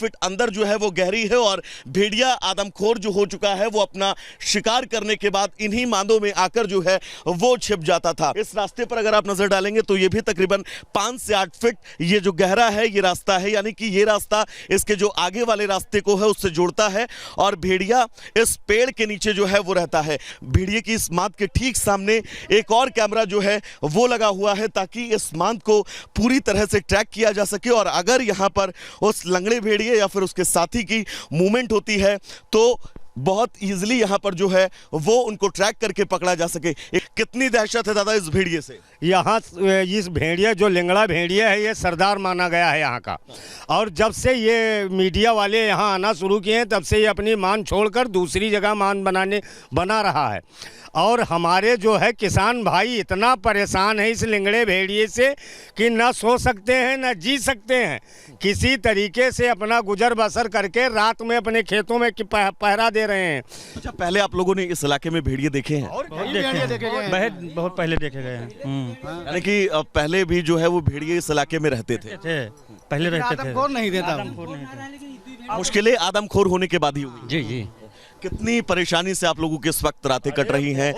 Feet अंदर जो है वो गहरी है और भेड़िया आदमखोर जो हो चुका है वो अपना शिकार करने के बाद इन्हीं मांदों में आकर जो है वो छिप जाता था। इस रास्ते पर अगर आप नजर डालेंगे तो ये भी तकरीबन 5 से 8 फीट ये जो गहरा है ये रास्ता है, यानी कि ये रास्ता इसके जो आगे वाले रास्ते को है उससे जोड़ता है और भेड़िया इस पेड़ के नीचे जो है वो रहता है। भेड़िए की इस मांद के ठीक सामने एक और कैमरा जो है वो लगा हुआ है ताकि इस मांद को पूरी तरह से ट्रैक किया जा सके और अगर यहाँ पर उस लंगड़े भेड़िए या फिर उसके साथी की मूवमेंट होती है तो बहुत इजीली यहाँ पर जो है वो उनको ट्रैक करके पकड़ा जा सके। कितनी दहशत है दादा इस भेड़िए से? यहाँ इस भेड़िया जो लिंगड़ा भेड़िया है ये सरदार माना गया है यहाँ का, और जब से ये मीडिया वाले यहाँ आना शुरू किए हैं तब से ये अपनी मान छोड़कर दूसरी जगह मान बना रहा है। और हमारे जो है किसान भाई इतना परेशान है इस लिंगड़े भेड़िए से कि न सो सकते हैं न जी सकते हैं। किसी तरीके से अपना गुजर बसर करके रात में अपने खेतों में पहरा दे रहे हैं। अच्छा, पहले आप लोगों ने इस इलाके में भेड़िए देखे हैं? बहुत पहले देखे गए हैं। यानी कि पहले भी जो है वो भेड़िए इस इलाके में रहते थे? पहले रहते थे। आदमखोर नहीं देता। मुश्किलें आदमखोर होने के बाद ही हुई। जी जी। कितनी परेशानी से आप लोगों के इस वक्त रातें कट रही हैं?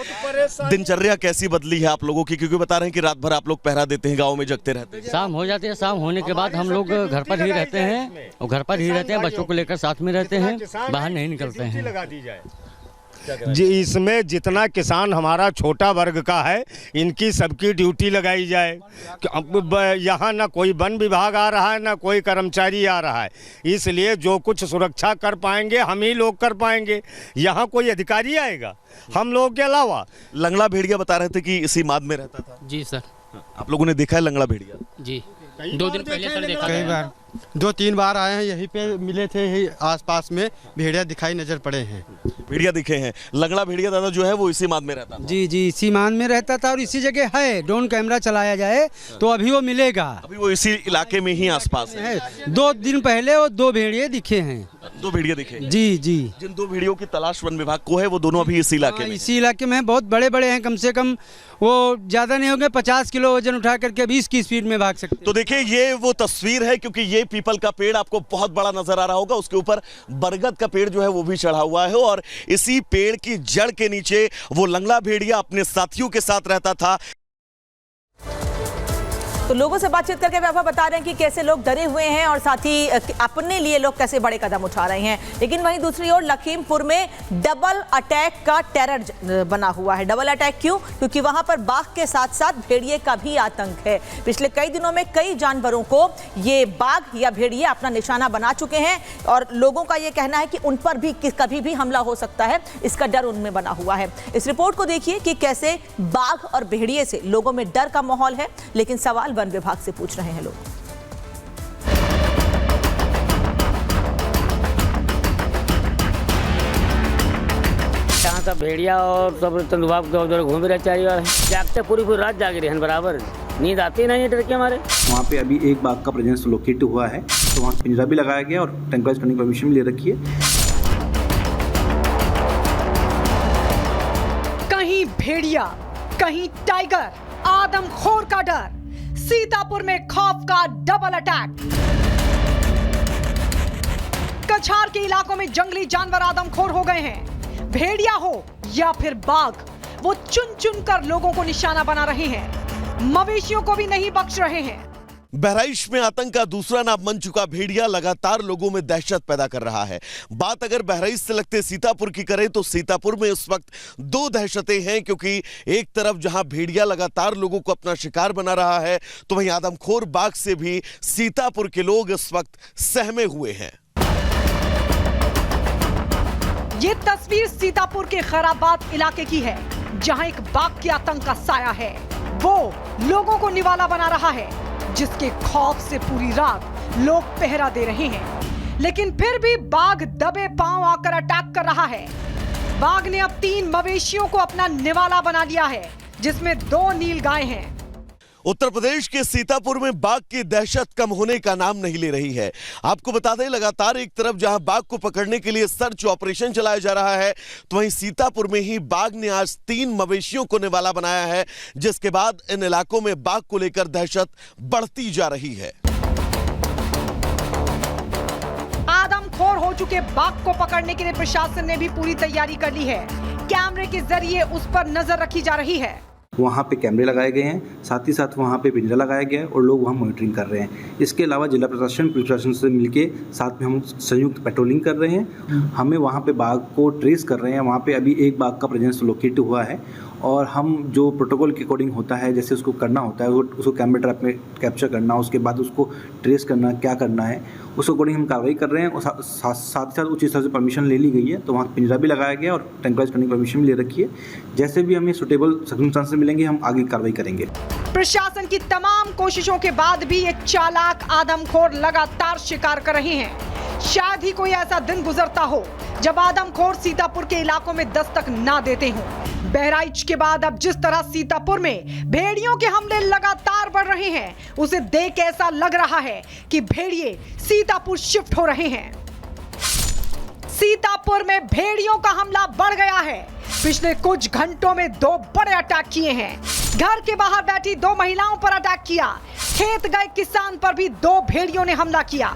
दिनचर्या कैसी बदली है आप लोगों की? क्योंकि बता रहे हैं कि रात भर आप लोग पहरा देते हैं, गाँव में जगते रहते हैं। शाम हो जाती है, शाम होने के बाद हम लोग घर पर ही रहते हैं और घर पर ही रहते हैं, बच्चों को लेकर साथ में रहते हैं, बाहर नहीं निकलते हैं। जी, इसमें जितना किसान हमारा छोटा वर्ग का है इनकी सबकी ड्यूटी लगाई जाए। यहाँ ना कोई वन विभाग आ रहा है ना कोई कर्मचारी आ रहा है, इसलिए जो कुछ सुरक्षा कर पाएंगे हम ही लोग कर पाएंगे। यहाँ कोई अधिकारी आएगा हम लोगों के अलावा? लंगड़ा भेड़िया बता रहे थे कि इसी माद में रहता था। जी सर। आप लोगों ने देखा है लंगड़ा भेड़िया? जी, 2 दिन पहले सर देखा। कई बार 2-3 बार आए हैं, यहीं पे मिले थे, यही आसपास में भेड़िया दिखाई नजर पड़े हैं। भेड़िया दिखे हैं। लंगड़ा भेड़िया दादा जो है वो इसी माद में रहता था? जी जी, इसी मान में रहता था और इसी जगह है। ड्रोन कैमरा चलाया जाए तो अभी वो मिलेगा। अभी वो इसी इलाके में ही आसपास है। 2 दिन पहले वो 2 भेड़िए दिखे हैं। 2 भेड़िए दिखे? जी जी। जिन 2 भेड़ियों की तलाश वन विभाग को है वो दोनों अभी इसी इलाके में? इसी इलाके में बहुत बड़े बड़े हैं, कम से कम वो ज्यादा नहीं होंगे, 50 किलो वजन उठा करके 20 की स्पीड में भाग सकते। तो देखिए ये वो तस्वीर है, क्योंकि ये पीपल का पेड़ आपको बहुत बड़ा नजर आ रहा होगा, उसके ऊपर बरगद का पेड़ जो है वो भी चढ़ा हुआ है और इसी पेड़ की जड़ के नीचे वो लंगड़ा भेड़िया अपने साथियों के साथ रहता था। तो लोगों से बातचीत करके वैभव बता रहे हैं कि कैसे लोग डरे हुए हैं और साथ ही अपने लिए लोग कैसे बड़े कदम उठा रहे हैं। लेकिन वहीं दूसरी ओर लखीमपुर में डबल अटैक का टेरर बना हुआ है। डबल अटैक क्यों? क्योंकि वहां पर बाघ के साथ साथ भेड़िए का भी आतंक है। पिछले कई दिनों में कई जानवरों को ये बाघ या भेड़िए अपना निशाना बना चुके हैं और लोगों का ये कहना है कि उन पर भी कभी भी हमला हो सकता है, इसका डर उनमें बना हुआ है। इस रिपोर्ट को देखिए कि कैसे बाघ और भेड़िए से लोगों में डर का माहौल है, लेकिन सवाल वन विभाग से पूछ रहे हैं लोग। यहाँ सब भेड़िया और सब तेंदुआ उधर घूम रहे चारी बार, जागते पूरी रात जाग रहे हैं, बराबर नींद आती नहीं है डर के हमारे। वहाँ पे अभी एक बाघ का प्रेजेंस लोकेट हुआ है, तो वहाँ पिंजरा भी लगाया गया और ट्रैंक्विलाइज करने की परमिशन भी ले रखी है। कहीं भेड़िया, कहीं टाइगर, आदमखोर का डर। सीतापुर में खौफ का डबल अटैक। कछार के इलाकों में जंगली जानवर आदमखोर हो गए हैं। भेड़िया हो या फिर बाघ, वो चुन चुन कर लोगों को निशाना बना रहे हैं, मवेशियों को भी नहीं बख्श रहे हैं। बहराइच में आतंक का दूसरा नाम बन चुका भेड़िया लगातार लोगों में दहशत पैदा कर रहा है। बात अगर बहराइच से लगते सीतापुर की करें तो सीतापुर में इस वक्त 2 दहशतें हैं, क्योंकि एक तरफ जहां भेड़िया लगातार लोगों को अपना शिकार बना रहा है तो वहीं आदमखोर बाघ से भी सीतापुर के लोग इस वक्त सहमे हुए हैं। ये तस्वीर सीतापुर के खैराबाद इलाके की है, जहां एक बाघ के आतंक का साया है। वो लोगों को निवाला बना रहा है, जिसके खौफ से पूरी रात लोग पहरा दे रहे हैं। लेकिन फिर भी बाघ दबे पांव आकर अटैक कर रहा है। बाघ ने अब 3 मवेशियों को अपना निवाला बना लिया है, जिसमें 2 नीलगाय हैं। उत्तर प्रदेश के सीतापुर में बाघ की दहशत कम होने का नाम नहीं ले रही है। आपको बता दें, लगातार एक तरफ जहां बाघ को पकड़ने के लिए सर्च ऑपरेशन चलाया जा रहा है, तो वहीं सीतापुर में ही बाघ ने आज 3 मवेशियों को निवाला बनाया है, जिसके बाद इन इलाकों में बाघ को लेकर दहशत बढ़ती जा रही है। हो चुके बाघ को पकड़ने के लिए प्रशासन ने भी पूरी तैयारी कर ली है। कैमरे के जरिए उस पर नजर रखी जा रही है। वहाँ पे कैमरे लगाए गए हैं, साथ ही साथ वहाँ पे पिंजरा लगाया गया है और लोग वहाँ मॉनिटरिंग कर रहे हैं। इसके अलावा जिला प्रशासन पुलिस प्रशासन से मिलके साथ में हम संयुक्त पेट्रोलिंग कर रहे हैं। हमें वहाँ पे बाघ को ट्रेस कर रहे हैं। वहाँ पे अभी एक बाघ का प्रेजेंस लोकेट हुआ है और हम जो प्रोटोकॉल के अकॉर्डिंग होता है, जैसे उसको करना होता है, उसको कैमरा ट्रैप में कैप्चर करना, उसके बाद उसको ट्रेस करना, क्या करना है, उस अकॉर्डिंग हम कार्रवाई कर रहे हैं। और साथ ही साथ उचित स्तर से परमिशन ले ली गई है, तो वहाँ पिंजरा भी लगाया गया और ट्रैंक्विलाइज करने की परमिशन भी ले रखी है। जैसे भी हमें सुटेबल सर्कमस्टांसेस मिलेंगे, हम आगे कार्रवाई करेंगे। प्रशासन की तमाम कोशिशों के बाद भी ये चालाक आदमखोर लगातार शिकार कर रहे हैं। शायद ही कोई ऐसा दिन गुजरता हो जब आदमखोर सीतापुर के इलाकों में दस्तक ना देते हों। बहराइच के बाद अब जिस तरह सीतापुर में भेड़ियों के हमले लगातार बढ़ रहे हैं, उसे देख ऐसा लग रहा है कि भेड़िए सीतापुर शिफ्ट हो रहे हैं। सीतापुर में भेड़ियों का हमला बढ़ गया है। पिछले कुछ घंटों में 2 बड़े अटैक किए हैं। घर के बाहर बैठी 2 महिलाओं पर अटैक किया। खेत गए किसान पर भी 2 भेड़ियों ने हमला किया।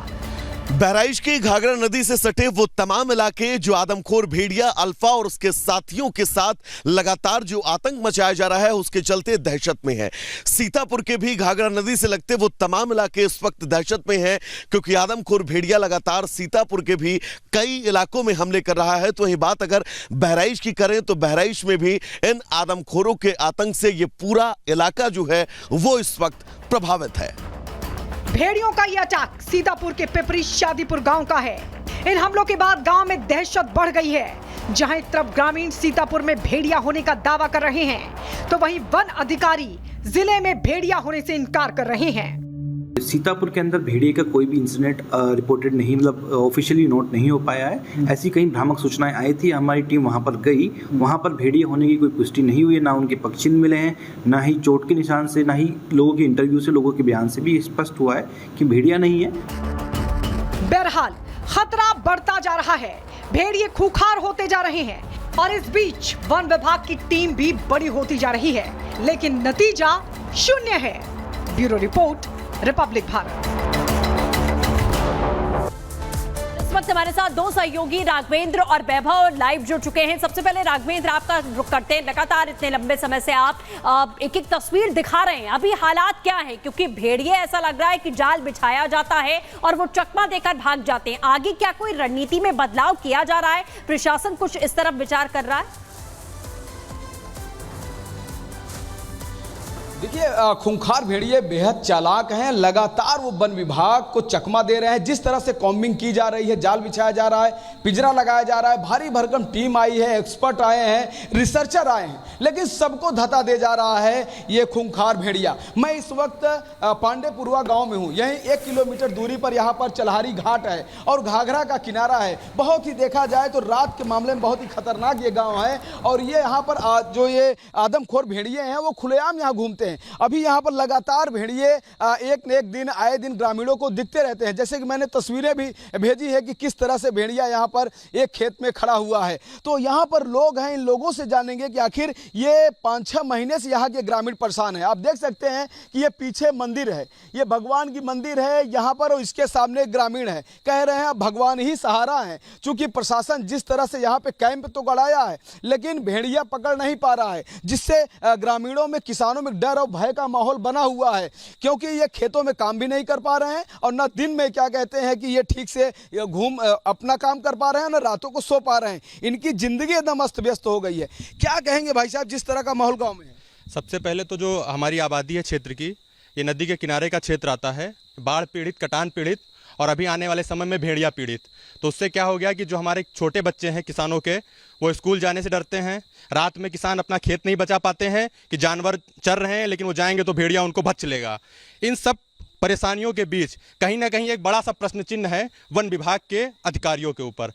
बहराइच की घाघरा नदी से सटे वो तमाम इलाके जो आदमखोर भेड़िया अल्फा और उसके साथियों के साथ लगातार जो आतंक मचाया जा रहा है, उसके चलते दहशत में है। सीतापुर के भी घाघरा नदी से लगते वो तमाम इलाके इस वक्त दहशत में हैं, क्योंकि आदमखोर भेड़िया लगातार सीतापुर के भी कई इलाकों में हमले कर रहा है। तो वही बात अगर बहराइच की करें तो बहराइच में भी इन आदमखोरों के आतंक से ये पूरा इलाका जो है वो इस वक्त प्रभावित है। भेड़ियों का यह अटैक सीतापुर के पिपरी शादीपुर गांव का है। इन हमलों के बाद गांव में दहशत बढ़ गई है। जहां एक तरफ ग्रामीण सीतापुर में भेड़िया होने का दावा कर रहे हैं, तो वहीं वन अधिकारी जिले में भेड़िया होने से इनकार कर रहे हैं। सीतापुर के अंदर भेड़िए का कोई भी इंसिडेंट रिपोर्टेड नहीं, मतलब ऑफिशियली नोट नहीं हो पाया है। ऐसी कई भ्रामक सूचनाएं आई थी, हमारी टीम वहां पर गई, वहां पर भेड़िए होने की कोई पुष्टि नहीं हुई है। ना उनके पक्षचिन्ह मिले हैं, ना ही चोट के निशान से, ना ही लोगों के इंटरव्यू से, लोगों के बयान से भी स्पष्ट हुआ है कि भेड़िया नहीं है। बहरहाल खतरा बढ़ता जा रहा है, भेड़िए खूंखार होते जा रहे हैं और इस बीच वन विभाग की टीम भी बड़ी होती जा रही है, लेकिन नतीजा शून्य है। Bureau report, Republic Bharat. इस वक्त हमारे साथ 2 सहयोगी राघवेंद्र और वैभव लाइव जुड़ चुके हैं। सबसे पहले राघवेंद्र, आपका रुख करते हैं। लगातार इतने लंबे समय से आप एक एक तस्वीर दिखा रहे हैं, अभी हालात क्या है? क्योंकि भेड़िए ऐसा लग रहा है कि जाल बिछाया जाता है और वो चकमा देकर भाग जाते हैं। आगे क्या कोई रणनीति में बदलाव किया जा रहा है? प्रशासन कुछ इस तरफ विचार कर रहा है? देखिए, खूंखार भेड़िए बेहद चालाक हैं। लगातार वो वन विभाग को चकमा दे रहे हैं। जिस तरह से कॉम्बिंग की जा रही है, जाल बिछाया जा रहा है, पिंजरा लगाया जा रहा है, भारी भरकम टीम आई है, एक्सपर्ट आए हैं, रिसर्चर आए हैं, लेकिन सबको धता दे जा रहा है ये खूंखार भेड़िया। मैं इस वक्त पांडेपुरवा गांव में हूँ। यहीं 1 किलोमीटर दूरी पर यहाँ पर चलहारी घाट है और घाघरा का किनारा है। बहुत ही देखा जाए तो रात के मामले में बहुत ही खतरनाक ये गाँव है। और ये यहाँ पर जो ये आदमखोर भेड़िए हैं वो खुलेआम यहाँ घूमते हैं। अभी यहाँ पर लगातार भेड़िए एक न एक दिन आए दिन ग्रामीणों को दिखते रहते हैं। जैसे कि मैंने तस्वीरें भी भेजी है कि किस तरह से भेड़िया यहाँ पर एक खेत में खड़ा हुआ है। तो यहाँ पर लोग हैं, इन लोगों से जानेंगे कि आखिर ये 5-6 महीने से यहाँ के ग्रामीण परेशान है। आप देख सकते हैं कि ये पीछे मंदिर है, ये भगवान की मंदिर है यहाँ पर, और इसके सामने ग्रामीण है। कह रहे हैं भगवान ही सहारा है, क्योंकि प्रशासन जिस तरह से यहाँ पे कैंप तो गड़ाया है, लेकिन भेड़िया पकड़ नहीं पा रहा है, जिससे ग्रामीणों में, किसानों में डर और भय का माहौल बना हुआ है। क्योंकि ये खेतों में काम भी नहीं कर पा रहे हैं और ना दिन में क्या कहते हैं कि ये ठीक से घूम अपना काम कर पा रहे हैं, ना रातों को सो पा रहे हैं। इनकी जिंदगी एकदम अस्त व्यस्त हो गई है। क्या कहेंगे भाई साहब, जिस तरह का माहौल गांव में है? सबसे पहले तो जो हमारी आबादी है क्षेत्र की, ये नदी के किनारे का क्षेत्र आता है, बाढ़ पीड़ित, कटान पीड़ित, और अभी आने वाले समय में भेड़िया पीड़ित। तो उससे क्या हो गया कि जो हमारे छोटे बच्चे हैं किसानों के, वो स्कूल जाने से डरते हैं। रात में किसान अपना खेत नहीं बचा पाते हैं कि जानवर चर रहे हैं, लेकिन वो जाएंगे तो भेड़िया उनको भच लेगा। इन सब परेशानियों के बीच कहीं ना कहीं एक बड़ा सा प्रश्न चिन्ह है वन विभाग के अधिकारियों के ऊपर।